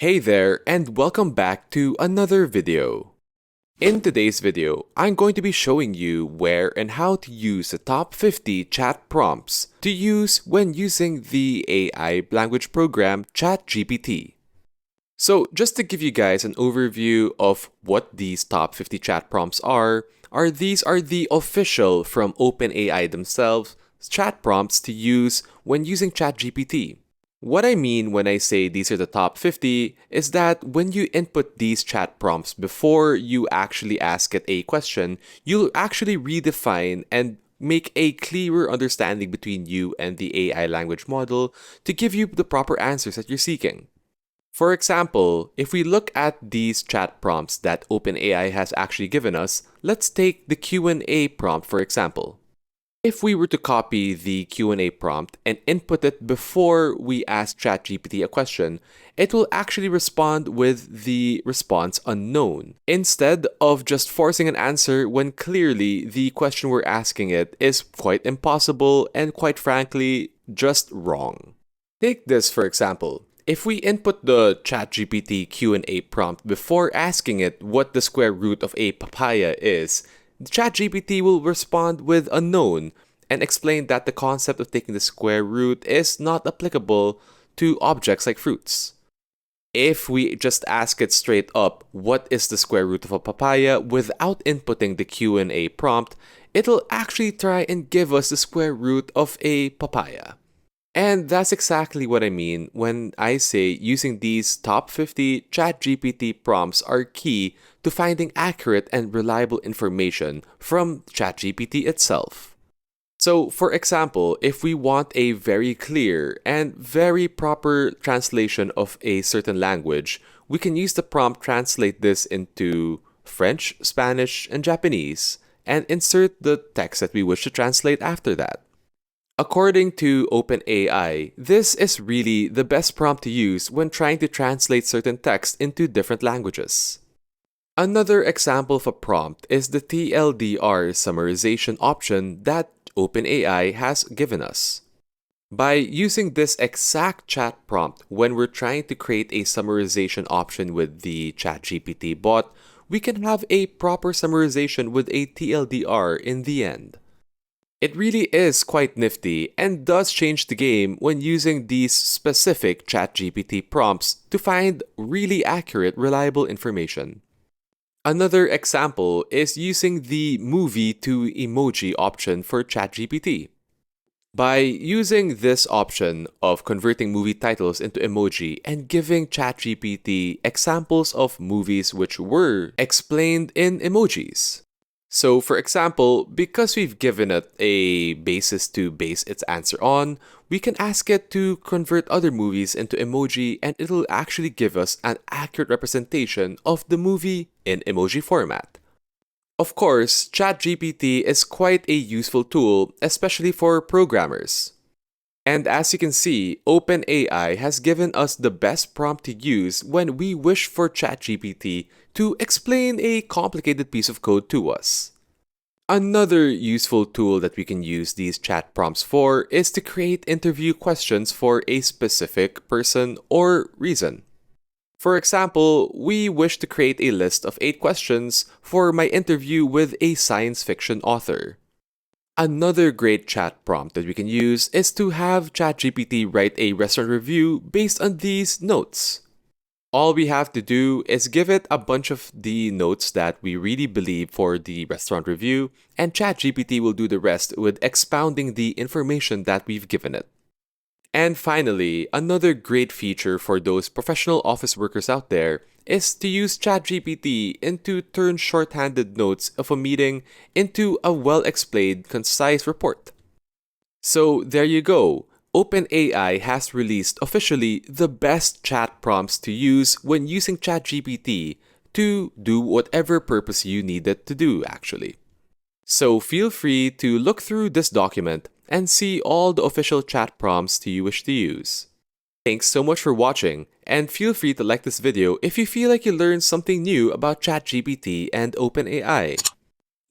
Hey there, and welcome back to another video. In today's video, I'm going to be showing you where and how to use the top 50 chat prompts to use when using the AI language program ChatGPT. So just to give you guys an overview of what these top 50 chat prompts these are the official from OpenAI themselves chat prompts to use when using ChatGPT. What I mean when I say these are the top 50 is that when you input these chat prompts before you actually ask it a question, you'll actually redefine and make a clearer understanding between you and the AI language model to give you the proper answers that you're seeking. For example, if we look at these chat prompts that OpenAI has actually given us, let's take the Q&A prompt for example. If we were to copy the Q&A prompt and input it before we ask ChatGPT a question, it will actually respond with the response unknown, instead of just forcing an answer when clearly the question we're asking it is quite impossible and quite frankly, just wrong. Take this for example. If we input the ChatGPT Q&A prompt before asking it what the square root of a papaya is, ChatGPT will respond with unknown and explain that the concept of taking the square root is not applicable to objects like fruits. If we just ask it straight up, what is the square root of a papaya without inputting the Q&A prompt, it'll actually try and give us the square root of a papaya. And that's exactly what I mean when I say using these top 50 ChatGPT prompts are key to finding accurate and reliable information from ChatGPT itself. So, for example, if we want a very clear and very proper translation of a certain language, we can use the prompt translate this into French, Spanish, and Japanese, and insert the text that we wish to translate after that. According to OpenAI, this is really the best prompt to use when trying to translate certain text into different languages. Another example of a prompt is the TLDR summarization option that OpenAI has given us. By using this exact chat prompt when we're trying to create a summarization option with the ChatGPT bot, we can have a proper summarization with a TLDR in the end. It really is quite nifty and does change the game when using these specific ChatGPT prompts to find really accurate, reliable information. Another example is using the movie to emoji option for ChatGPT. By using this option of converting movie titles into emoji and giving ChatGPT examples of movies which were explained in emojis. So for example, because we've given it a basis to base its answer on, we can ask it to convert other movies into emoji and it'll actually give us an accurate representation of the movie in emoji format. Of course, ChatGPT is quite a useful tool, especially for programmers. And as you can see, OpenAI has given us the best prompt to use when we wish for ChatGPT to explain a complicated piece of code to us. Another useful tool that we can use these chat prompts for is to create interview questions for a specific person or reason. For example, we wish to create a list of 8 questions for my interview with a science fiction author. Another great chat prompt that we can use is to have ChatGPT write a restaurant review based on these notes. All we have to do is give it a bunch of the notes that we really believe for the restaurant review, and ChatGPT will do the rest with expounding the information that we've given it. And finally, another great feature for those professional office workers out there is to use ChatGPT to turn shorthanded notes of a meeting into a well-explained, concise report. So there you go. OpenAI has released officially the best chat prompts to use when using ChatGPT to do whatever purpose you need it to do, actually. So feel free to look through this document and see all the official chat prompts you wish to use. Thanks so much for watching, and feel free to like this video if you feel like you learned something new about ChatGPT and OpenAI.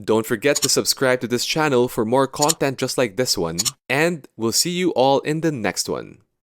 Don't forget to subscribe to this channel for more content just like this one, and we'll see you all in the next one.